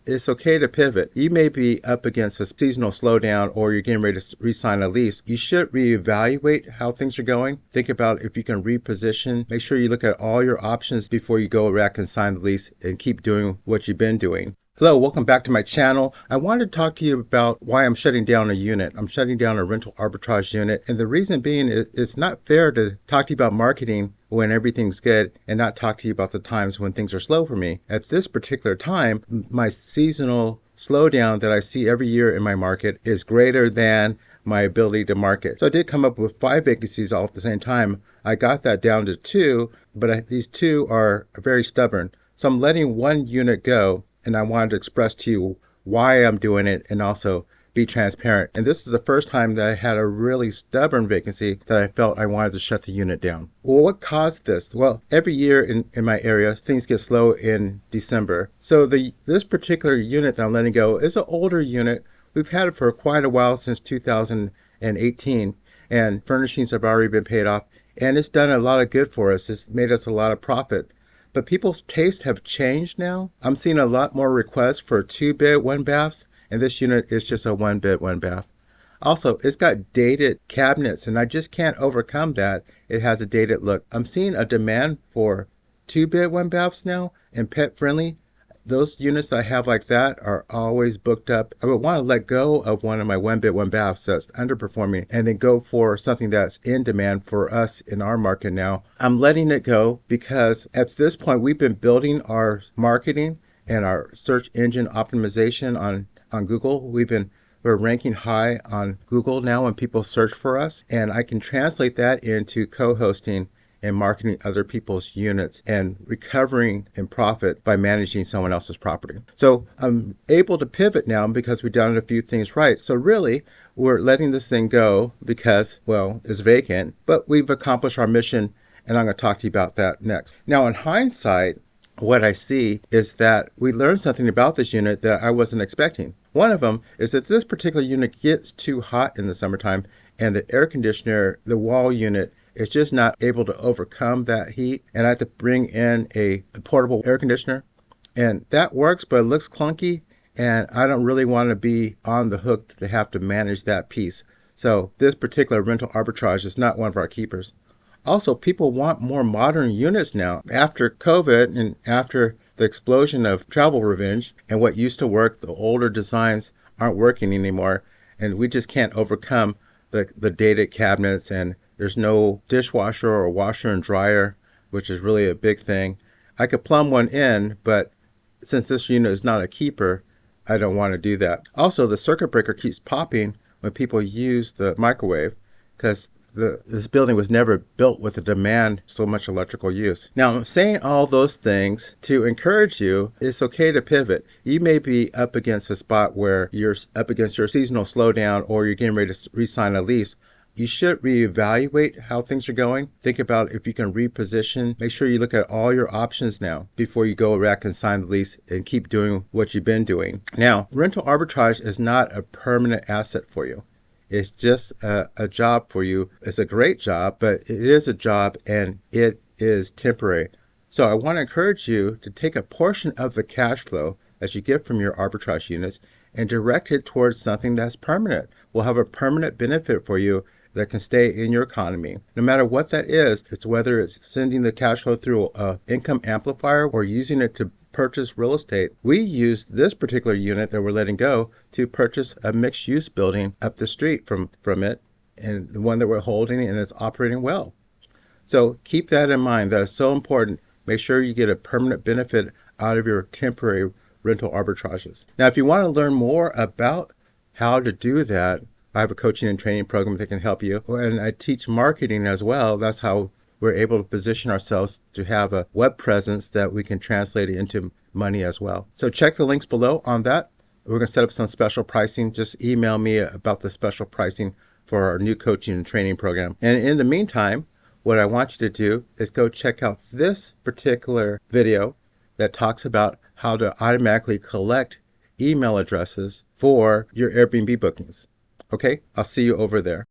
it's okay to pivot. You may be up against a seasonal slowdown or you're getting ready to re-sign a lease. You should reevaluate how things are going. Think about if you can reposition. Make sure you look at all your options before you go back and sign the lease and keep doing what you've been doing. Hello, welcome back to my channel. I wanted to talk to you about why I'm shutting down a unit. I'm shutting down a rental arbitrage unit. And the reason being is it's not fair to talk to you about marketing when everything's good and not talk to you about the times when things are slow for me. At this particular time, my seasonal slowdown that I see every year in my market is greater than my ability to market. So I did come up with 5 vacancies all at the same time. I got that down to 2, but these 2 are very stubborn. So I'm letting 1 unit go. And I wanted to express to you why I'm doing it and also be transparent. And this is the first time that I had a really stubborn vacancy that I felt I wanted to shut the unit down. Well, what caused this? Well, every year in my area, things get slow in December. So this particular unit that I'm letting go is an older unit. We've had it for quite a while, since 2018, and furnishings have already been paid off. And it's done a lot of good for us. It's made us a lot of profit. But people's tastes have changed now. I'm seeing a lot more requests for 2-bed, 1-baths, and this unit is just a 1-bed, 1-bath. Also, it's got dated cabinets, and I just can't overcome that. It has a dated look. I'm seeing a demand for 2-bed, 1-baths now, and pet-friendly. Those units that I have like that are always booked up. I would want to let go of one of my 1-bed, 1-baths that's underperforming and then go for something that's in demand for us in our market now. I'm letting it go because at this point we've been building our marketing and our search engine optimization on Google. We're ranking high on Google now when people search for us, and I can translate that into co-hosting and marketing other people's units and recovering in profit by managing someone else's property. So I'm able to pivot now because we've done a few things right. So really, we're letting this thing go because, well, it's vacant, but we've accomplished our mission, and I'm going to talk to you about that next. Now, in hindsight, what I see is that we learned something about this unit that I wasn't expecting. One of them is that this particular unit gets too hot in the summertime, and the air conditioner, the wall unit, is just not able to overcome that heat, and I have to bring in a portable air conditioner, and that works, but it looks clunky, and I don't really want to be on the hook to have to manage that piece. So this particular rental arbitrage is not one of our keepers. Also, people want more modern units now. After COVID and after the explosion of travel revenge and what used to work, the older designs aren't working anymore, and we just can't overcome the dated cabinets, and there's no dishwasher or washer and dryer, which is really a big thing. I could plumb one in, but since this unit is not a keeper, I don't want to do that. Also, the circuit breaker keeps popping when people use the microwave because this building was never built with a demand so much electrical use. Now, I'm saying all those things to encourage you. It's okay to pivot. You may be up against a spot where you're up against your seasonal slowdown or you're getting ready to re-sign a lease. You should reevaluate how things are going. Think about if you can reposition. Make sure you look at all your options now before you go back and sign the lease and keep doing what you've been doing. Now, rental arbitrage is not a permanent asset for you. It's just a job for you. It's a great job, but it is a job and it is temporary. So I want to encourage you to take a portion of the cash flow that you get from your arbitrage units and direct it towards something that's permanent. Will have a permanent benefit for you that can stay in your economy. No matter what that is, it's whether it's sending the cash flow through an income amplifier or using it to purchase real estate. We used this particular unit that we're letting go to purchase a mixed-use building up the street from it, and the one that we're holding, and it's operating well. So keep that in mind. That is so important. Make sure you get a permanent benefit out of your temporary rental arbitrages. Now, if you want to learn more about how to do that, I have a coaching and training program that can help you. And I teach marketing as well. That's how we're able to position ourselves to have a web presence that we can translate into money as well. So check the links below on that. We're going to set up some special pricing. Just email me about the special pricing for our new coaching and training program. And in the meantime, what I want you to do is go check out this particular video that talks about how to automatically collect email addresses for your Airbnb bookings. Okay, I'll see you over there.